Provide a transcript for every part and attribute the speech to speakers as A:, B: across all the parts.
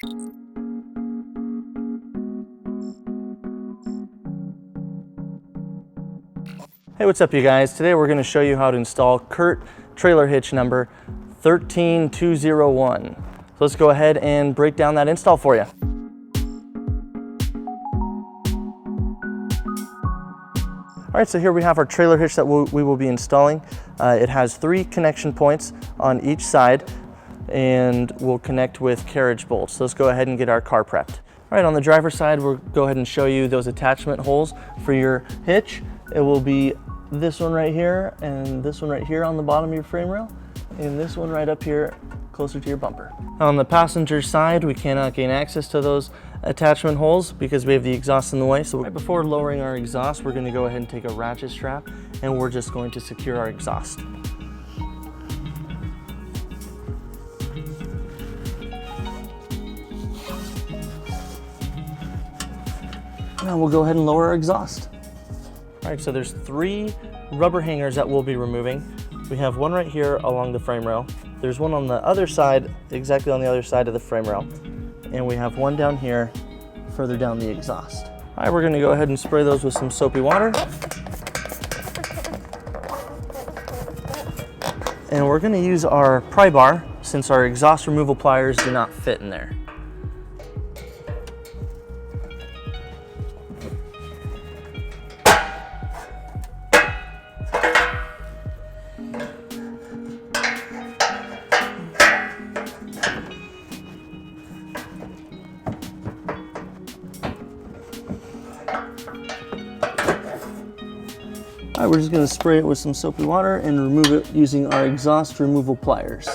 A: Hey, what's up you guys? Today we're going to show you how to install Curt trailer hitch number 13201. So let's go ahead and break down that install for you. All right, so here we have our trailer hitch that we will be installing. It has 3 connection points on each side and will connect with carriage bolts. So let's go ahead and get our car prepped. All right, on the driver's side, we'll go ahead and show you those attachment holes for your hitch. It will be this one right here and this one right here on the bottom of your frame rail, and this one right up here closer to your bumper. On the passenger side, we cannot gain access to those attachment holes because we have the exhaust in the way. So right before lowering our exhaust, we're going to go ahead and take a ratchet strap and we're just going to secure our exhaust. Now we'll go ahead and lower our exhaust. All right, so there's 3 rubber hangers that we'll be removing. We have one right here along the frame rail. There's one on the other side, exactly on the other side of the frame rail. And we have one down here, further down the exhaust. All right, we're gonna go ahead and spray those with some soapy water. And we're gonna use our pry bar since our exhaust removal pliers do not fit in there. All right, we're just gonna spray it with some soapy water and remove it using our exhaust removal pliers.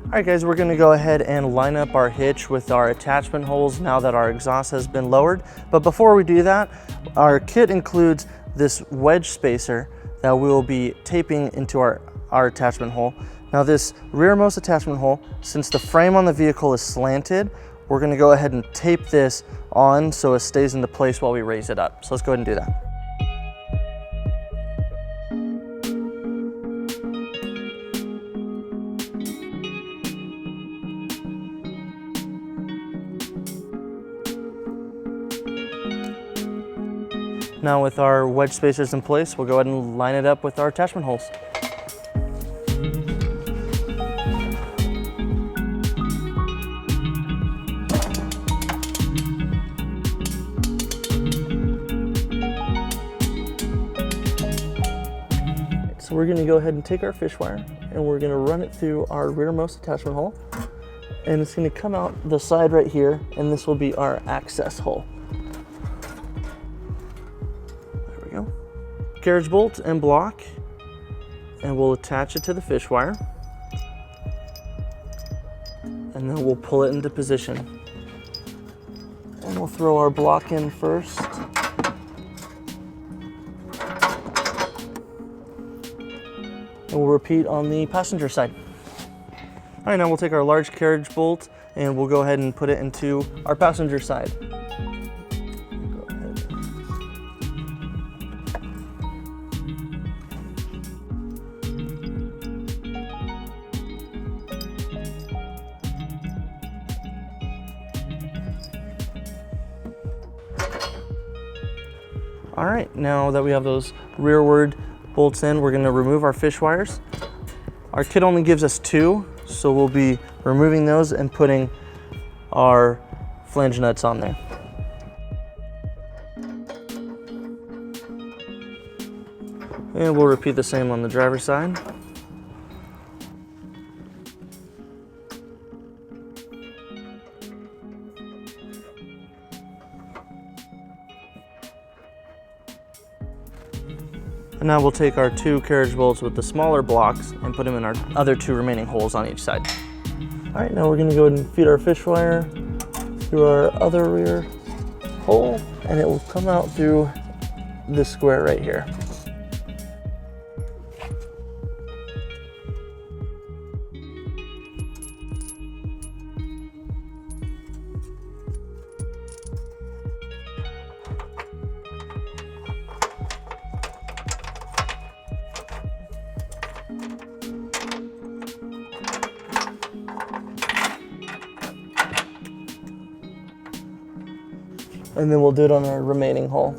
A: All right guys, we're gonna go ahead and line up our hitch with our attachment holes now that our exhaust has been lowered. But before we do that, our kit includes this wedge spacer that we will be taping into our attachment hole. Now this rearmost attachment hole, since the frame on the vehicle is slanted, we're gonna go ahead and tape this on so it stays into place while we raise it up. So let's go ahead and do that. Now with our wedge spacers in place, we'll go ahead and line it up with our attachment holes. So we're gonna go ahead and take our fish wire and we're gonna run it through our rearmost attachment hole, and it's gonna come out the side right here, and this will be our access hole. There we go. Carriage bolt and block, and we'll attach it to the fish wire, and then we'll pull it into position. And we'll throw our block in first. And we'll repeat on the passenger side. All right, now we'll take our large carriage bolt and we'll go ahead and put it into our passenger side. Go ahead. All right, now that we have those rearward bolts in, we're going to remove our fish wires. Our kit only gives us 2, so we'll be removing those and putting our flange nuts on there. And we'll repeat the same on the driver's side. And now we'll take our 2 carriage bolts with the smaller blocks and put them in our other 2 remaining holes on each side. All right, now we're gonna go ahead and feed our fish wire through our other rear hole, and it will come out through this square right here. And then we'll do it on our remaining hole.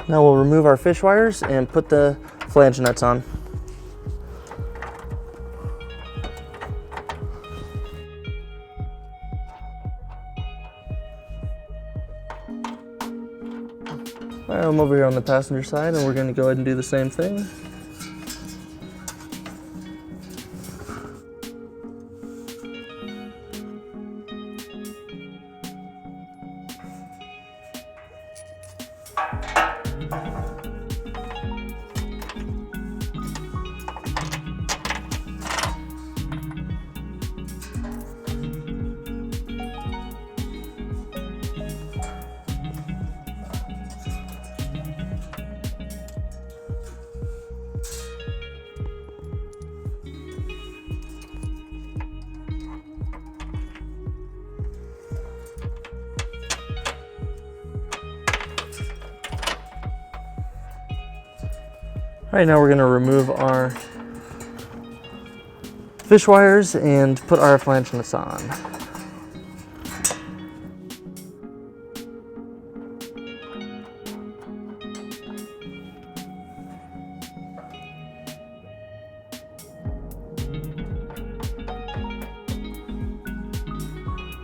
A: Now we'll remove our fish wires and put the flange nuts on. All right, I'm over here on the passenger side and we're going to go ahead and do the same thing. All right, now we're going to remove our fish wires and put our flange nuts on.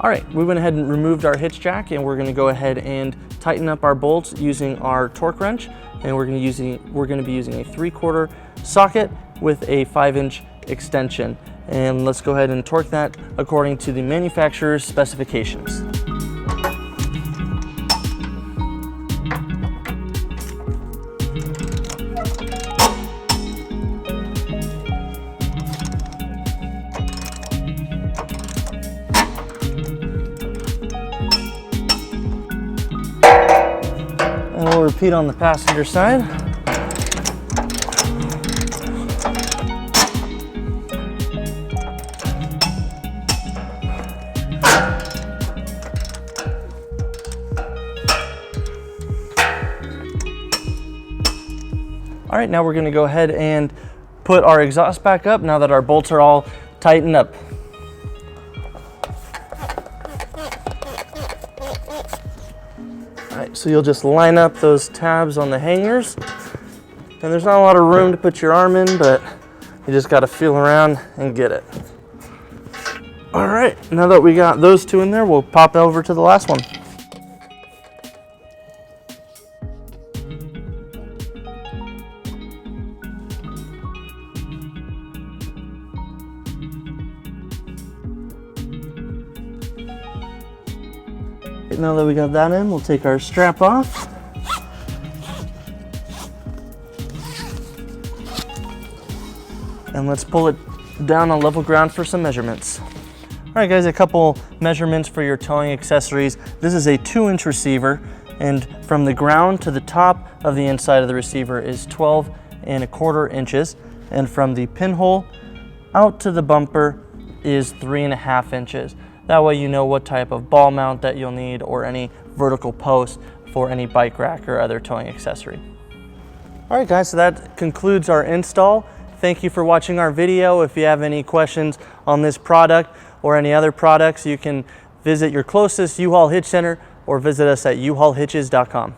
A: All right, we went ahead and removed our hitch jack, and we're going to go ahead and tighten up our bolts using our torque wrench. And we're going to be using a 3/4 socket with a 5-inch extension. And let's go ahead and torque that according to the manufacturer's specifications. And we'll repeat on the passenger side. All right, now we're going to go ahead and put our exhaust back up now that our bolts are all tightened up. All right, so you'll just line up those tabs on the hangers, and there's not a lot of room to put your arm in, but you just got to feel around and get it. All right, now that we got those two in there, we'll pop over to the last one. Now that we got that in, we'll take our strap off. And let's pull it down on level ground for some measurements. All right guys, a couple measurements for your towing accessories. This is a 2-inch receiver, and from the ground to the top of the inside of the receiver is 12¼ inches. And from the pinhole out to the bumper is 3½ inches. That way you know what type of ball mount that you'll need or any vertical post for any bike rack or other towing accessory. All right guys, so that concludes our install. Thank you for watching our video. If you have any questions on this product or any other products, you can visit your closest U-Haul Hitch Center or visit us at uhaulhitches.com.